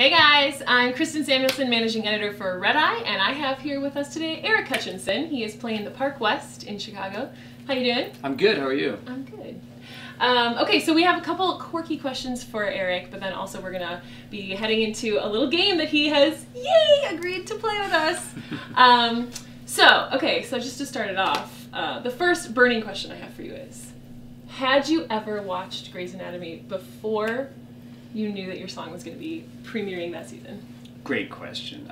Hey guys, I'm Kristin Samuelson, Managing Editor for RedEye, and I have here with us today Eric Hutchinson. He is playing the Park West in Chicago. How you doing? I'm good, how are you? I'm good. Okay, so we have a couple quirky questions for Eric, but then also we're going to be heading into a little game that he has, yay, agreed to play with us. So just to start it off, the first burning question I have for you is, had you ever watched Grey's Anatomy before you knew that your song was going to be premiering that season? Great question.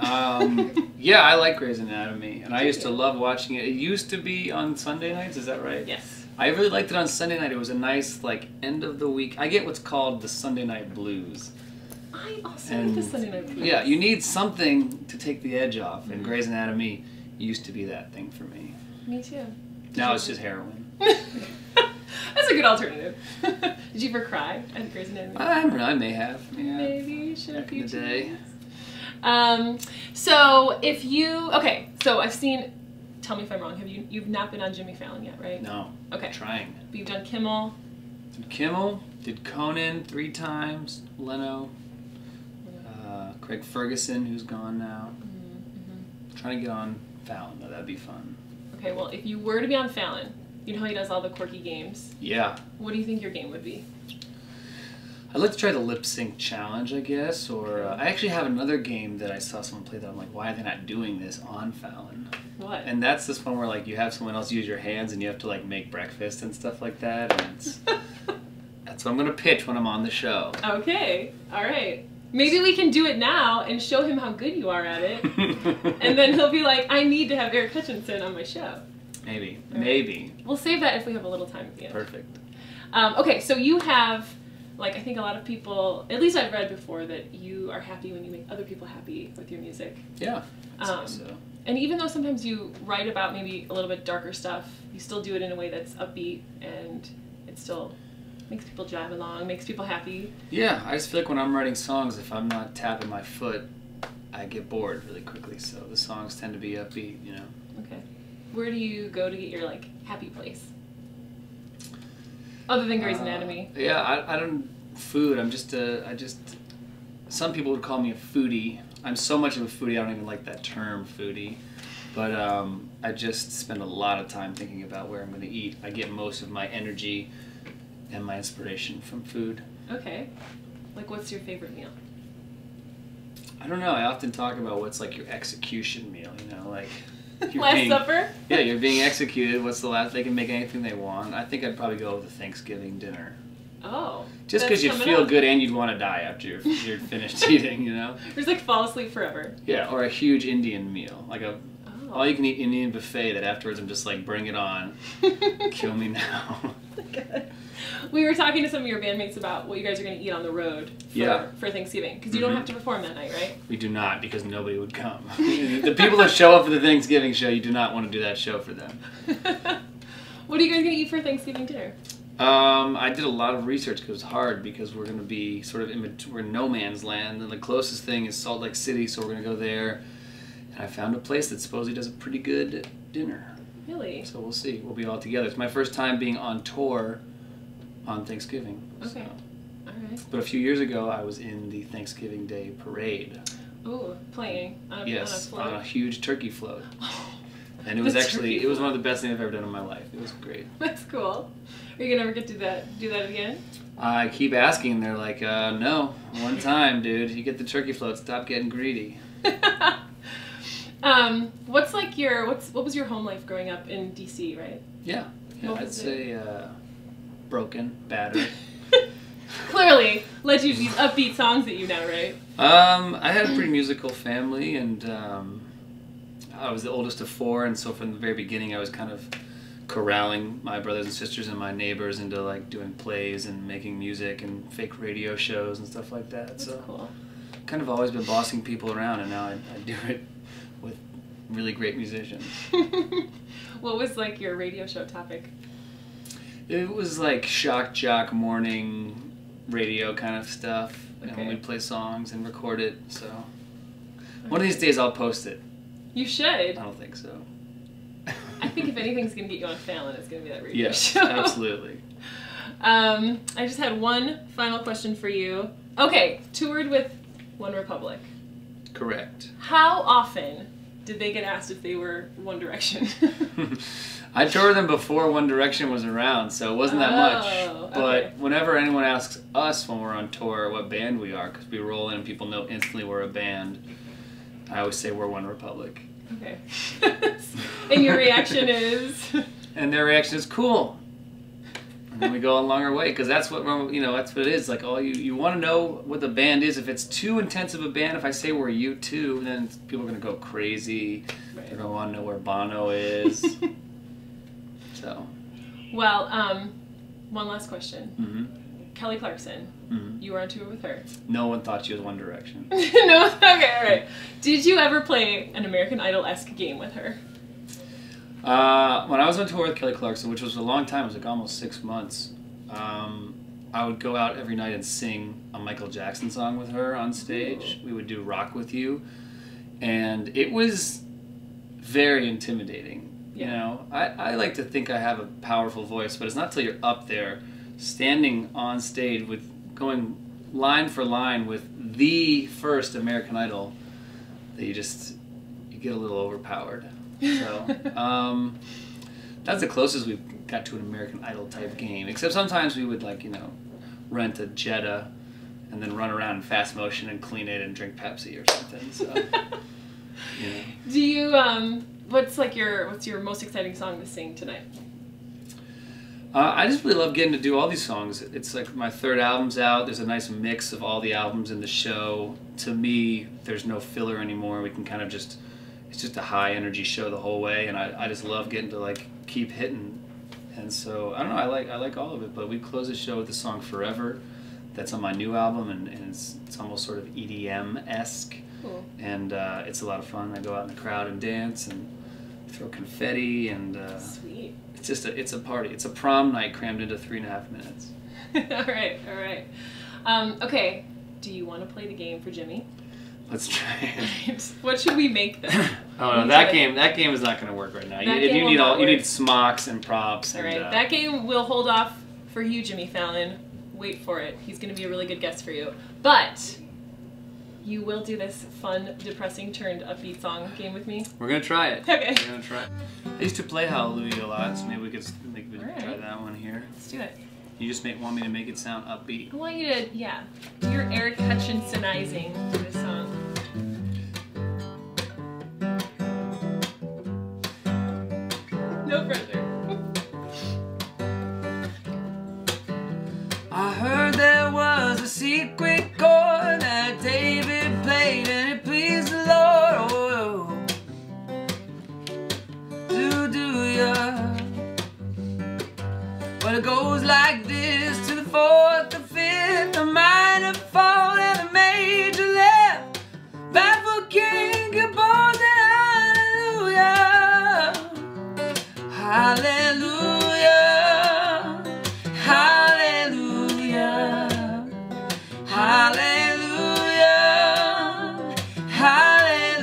Yeah, I like Grey's Anatomy, and I used to love watching it. It used to be on Sunday nights, is that right? Yes. I really liked it on Sunday night. It was a nice, like, end of the week. I get what's called the Sunday night blues. I also like the Sunday night blues. Yeah, you need something to take the edge off, and Grey's Anatomy used to be that thing for me. Me too. Now it's just heroin. That's a good alternative. Did you ever cry at Grey's Anatomy? I don't know, I may have. Yeah. Maybe you should have. Back in the day. So I've seen, tell me if I'm wrong, you've not been on Jimmy Fallon yet, right? No. Okay. I'm trying. But you've done Kimmel. Did Kimmel, did Conan 3 times, Leno, Craig Ferguson, who's gone now. Trying to get on Fallon, though, that'd be fun. Okay, well, if you were to be on Fallon, you know how he does all the quirky games? Yeah. What do you think your game would be? I'd like to try the lip sync challenge, I guess, or I actually have another game that I saw someone play that I'm like, why are they not doing this on Fallon? What? And that's this one where like you have someone else use your hands and you have to like make breakfast and stuff like that, and it's, that's what I'm gonna pitch when I'm on the show. Okay, all right. Maybe we can do it now and show him how good you are at it, and then he'll be like, I need to have Eric Hutchinson on my show. Maybe, right. Maybe. We'll save that if we have a little time at the end. Perfect. Okay, so you have, like, I think a lot of people, at least I've read before, that you are happy when you make other people happy with your music. Yeah, I'd say so. And even though sometimes you write about maybe a little bit darker stuff, you still do it in a way that's upbeat and it still makes people jive along, makes people happy. Yeah, I just feel like when I'm writing songs, if I'm not tapping my foot, I get bored really quickly, so the songs tend to be upbeat, you know. Okay. Where do you go to get your, like, happy place? Other than Grey's Anatomy. Yeah, I don't, food, some people would call me a foodie. I'm so much of a foodie, I don't even like that term, foodie. But I just spend a lot of time thinking about where I'm going to eat. I get most of my energy and my inspiration from food. Okay. Like, what's your favorite meal? I don't know, I often talk about what's like your execution meal, you know, like... Last Supper? Yeah, you're being executed. What's the last? They can make anything they want. I think I'd probably go with a Thanksgiving dinner. Oh. Just because you'd feel good and you'd want to die after you're finished eating, you know? Just like fall asleep forever. Yeah, or a huge Indian meal. Like a all-you-can-eat Indian buffet that afterwards I'm just like, bring it on. Kill me now. We were talking to some of your bandmates about what you guys are going to eat on the road for Thanksgiving. Because you don't have to perform that night, right? We do not, because nobody would come. The people that show up for the Thanksgiving show, you do not want to do that show for them. What are you guys going to eat for Thanksgiving dinner? I did a lot of research because it was hard because we're going to be sort of we're in no man's land, and the closest thing is Salt Lake City, so we're going to go there. And I found a place that supposedly does a pretty good dinner. Really? So we'll see. We'll be all together. It's my first time being on tour on Thanksgiving. Okay. So. All right. But a few years ago, I was in the Thanksgiving Day parade. Ooh, playing on a huge turkey float. And it was it was one of the best things I've ever done in my life. It was great. That's cool. Are you gonna ever get to do that again? I keep asking, and they're like, no, one time, dude. You get the turkey float, stop getting greedy. What was your home life growing up in DC, right? Yeah I'd say broken, battered. Clearly led you to these upbeat songs that you now write. I had a pretty musical family, and I was the oldest of 4, and so from the very beginning I was kind of corralling my brothers and sisters and my neighbors into like doing plays and making music and fake radio shows and stuff like that. That's cool. Kind of always been bossing people around, and now I do it with really great musicians. What was like your radio show topic? It was like shock jock morning radio kind of stuff. Okay. And we'd play songs and record it, so one of these days I'll post it. You should. I don't think so. I think if anything's going to get you on Fallon, it's going to be that radio show. Yes, absolutely. I just had one final question for you. Okay, toured with One Republic. Correct. How often did they get asked if they were One Direction? I toured them before One Direction was around, so it wasn't that much. But okay. whenever anyone asks us when we're on tour what band we are, because we roll in and people know instantly we're a band, I always say we're One Republic. Okay. And your reaction is? And their reaction is cool. And then we go along our way, because that's what, that's what it is. Like, you want to know what the band is. If it's too intense of a band, if I say we're U2, then people are going to go crazy. Right. They're going to want to know where Bono is. So. Well, one last question. Mm-hmm. Kelly Clarkson, you were on tour with her. No one thought she was One Direction. No? Okay, all right. Did you ever play an American Idol-esque game with her? When I was on tour with Kelly Clarkson, which was a long time, it was like almost 6 months, I would go out every night and sing a Michael Jackson song with her on stage. Ooh. We would do Rock With You, and it was very intimidating. Yeah. You know, I like to think I have a powerful voice, but it's not till you're up there, standing on stage with going line for line with the first American Idol, that you get a little overpowered. So that's the closest we got to an American Idol type game. Except sometimes we would rent a Jetta and then run around in fast motion and clean it and drink Pepsi or something. So Do you what's your most exciting song to sing tonight? I just really love getting to do all these songs. It's like my third album's out. There's a nice mix of all the albums in the show. To me, there's no filler anymore. We can kind of it's just a high energy show the whole way, and I just love getting to keep hitting. And so I don't know, I like all of it, but we close the show with the song Forever. That's on my new album, and it's almost sort of EDM-esque. Cool. And it's a lot of fun. I go out in the crowd and dance and throw confetti, and sweet. It's a party. It's a prom night crammed into 3.5 minutes. All right. Okay, do you want to play the game for Jimmy? Let's try it. What should we make then? Oh no, that game is not going to work right now. You need smocks and props. All right, that game we'll hold off for you, Jimmy Fallon. Wait for it. He's going to be a really good guest for you. But you will do this fun, depressing, turned upbeat song game with me. We're going to try it. Okay. We're going to try it. I used to play Hallelujah a lot, so maybe we could try that one here. Let's do it. You just want me to make it sound upbeat. I want you to, do your Eric Hutchinsonizing to this song. No pressure. I heard there was a secret chord that David played and it pleased the Lord. Oh, do ya? But it goes like this: to the fourth, the fifth, the minor fall and the major left. Baffled king composing hallelujah, hallelujah, hallelujah, hallelujah, hallelujah.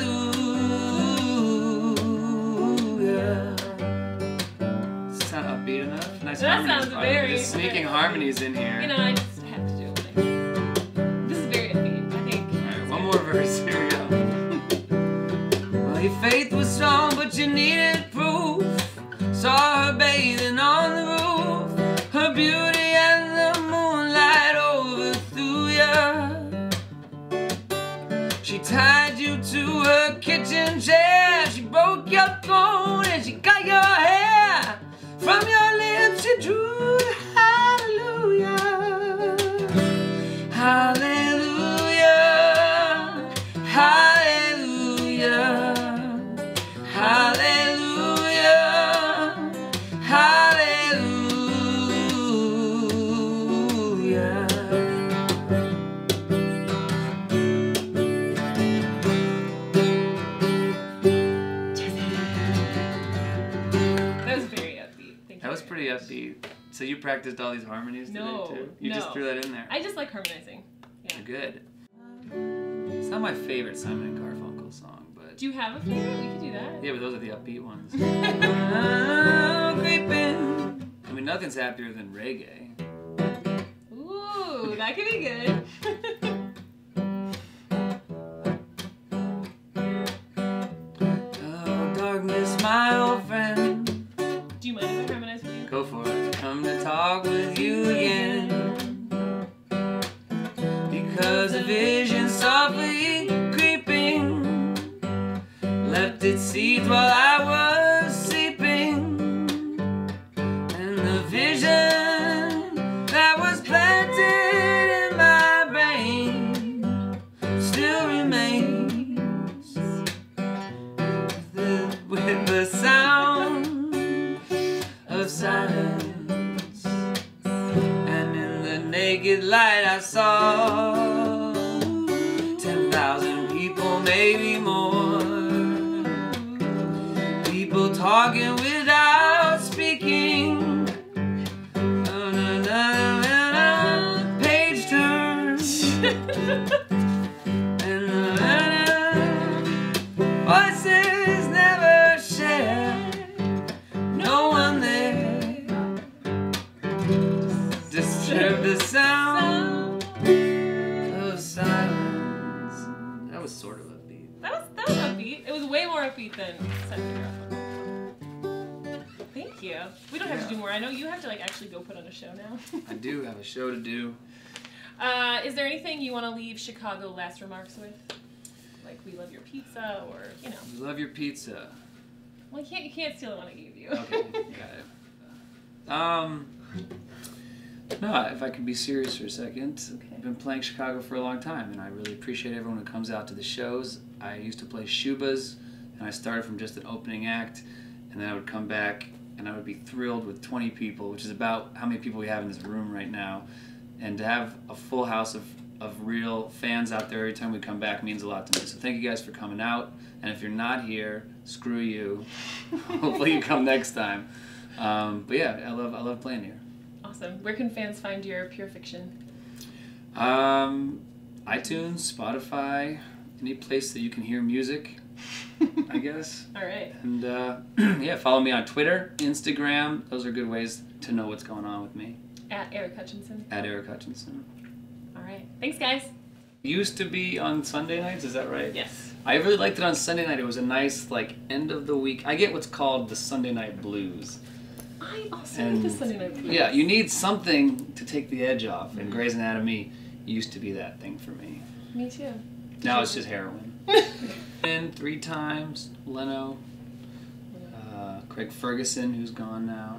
Does it sound upbeat enough? Nice that harmonies. Sounds very... There's sneaking harmonies in here. You know, I just have to do it. This is very upbeat, I think. Alright, one more verse. Here we go. Well, your faith was strong, but you needed proof. Saw her bathing on the roof. Her beauty and the moonlight overthrew ya. She tied you to her kitchen chair. She broke your throne and she cut your hair. From your lips she drew the hallelujah, hallelujah, hallelujah, hallelujah, hallelujah. That was very upbeat. Thank you. That was pretty upbeat. So you practiced all these harmonies today too? You just threw that in there. I just like harmonizing. Yeah. Good. It's not my favorite Simon and Garfunkel song, but... Do you have a favorite? We could do that. Yeah, but those are the upbeat ones. I'm creeping. I mean, nothing's happier than reggae. Ooh, that could be good. planted seeds while I was sleeping, and the vision that was planted in my brain still remains with the sound of silence. And in the naked light I saw 10,000 people, maybe more, people talking without speaking. Page turns and voices never share. No one there disturb the sound of silence. That was sort of upbeat. That was upbeat. It was way more upbeat than Centigraph. Thank you. We don't have to do more. I know you have to like actually go put on a show now. I do have a show to do. Is there anything you want to leave Chicago last remarks with? Like, we love your pizza, or, you know. We love your pizza. Well, you can't steal the one I gave you. Okay, got it. No, if I could be serious for a second. Okay. I've been playing Chicago for a long time, and I really appreciate everyone who comes out to the shows. I used to play Shubas, and I started from just an opening act, and then I would come back, and I would be thrilled with 20 people, which is about how many people we have in this room right now. And to have a full house of real fans out there every time we come back means a lot to me. So thank you guys for coming out. And if you're not here, screw you. Hopefully you come next time. But yeah, I love playing here. Awesome. Where can fans find your pure fiction? iTunes, Spotify, any place that you can hear music, I guess. All right. And yeah, follow me on Twitter, Instagram. Those are good ways to know what's going on with me. At Eric Hutchinson. At Eric Hutchinson. All right. Thanks, guys. Used to be on Sunday nights, is that right? Yes. I really liked it on Sunday night. It was a nice, like, end of the week. I get what's called the Sunday night blues. I also like the Sunday night blues. Yeah, you need something to take the edge off, and Grey's Anatomy used to be that thing for me. Me too. Now it's just heroin. And 3 times, Leno, Craig Ferguson, who's gone now.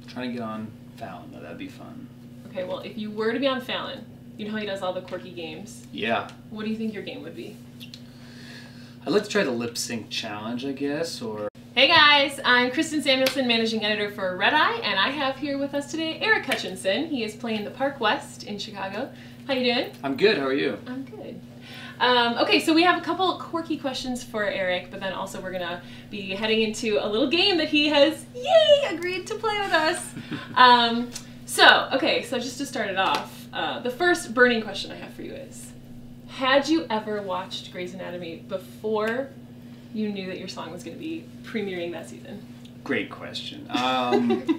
Trying to get on Fallon, though, that'd be fun. Okay, well, if you were to be on Fallon, you know how he does all the quirky games? Yeah. What do you think your game would be? I'd like to try the lip sync challenge, I guess, or... Hey guys, I'm Kristin Samuelson, managing editor for RedEye, and I have here with us today Eric Hutchinson. He is playing the Park West in Chicago. How you doing? I'm good, how are you? I'm good. Okay, so we have a couple quirky questions for Eric, but then also we're going to be heading into a little game that he has, yay, agreed to play with us. So just to start it off, the first burning question I have for you is, had you ever watched Grey's Anatomy before you knew that your song was going to be premiering that season? Great question.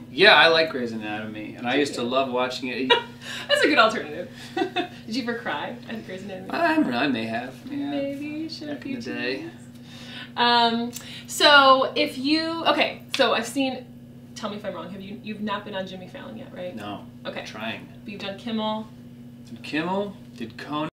Yeah, I like Grey's Anatomy, and I used to love watching it. That's a good alternative. Did you ever cry at Grey's Anatomy? I don't know, I may have. Yeah. Maybe you should have. Back in the day. So if you, so I've seen, tell me if I'm wrong, you've not been on Jimmy Fallon yet, right? No. Okay. I'm trying. But you've done Kimmel. Did Kimmel, did Conan.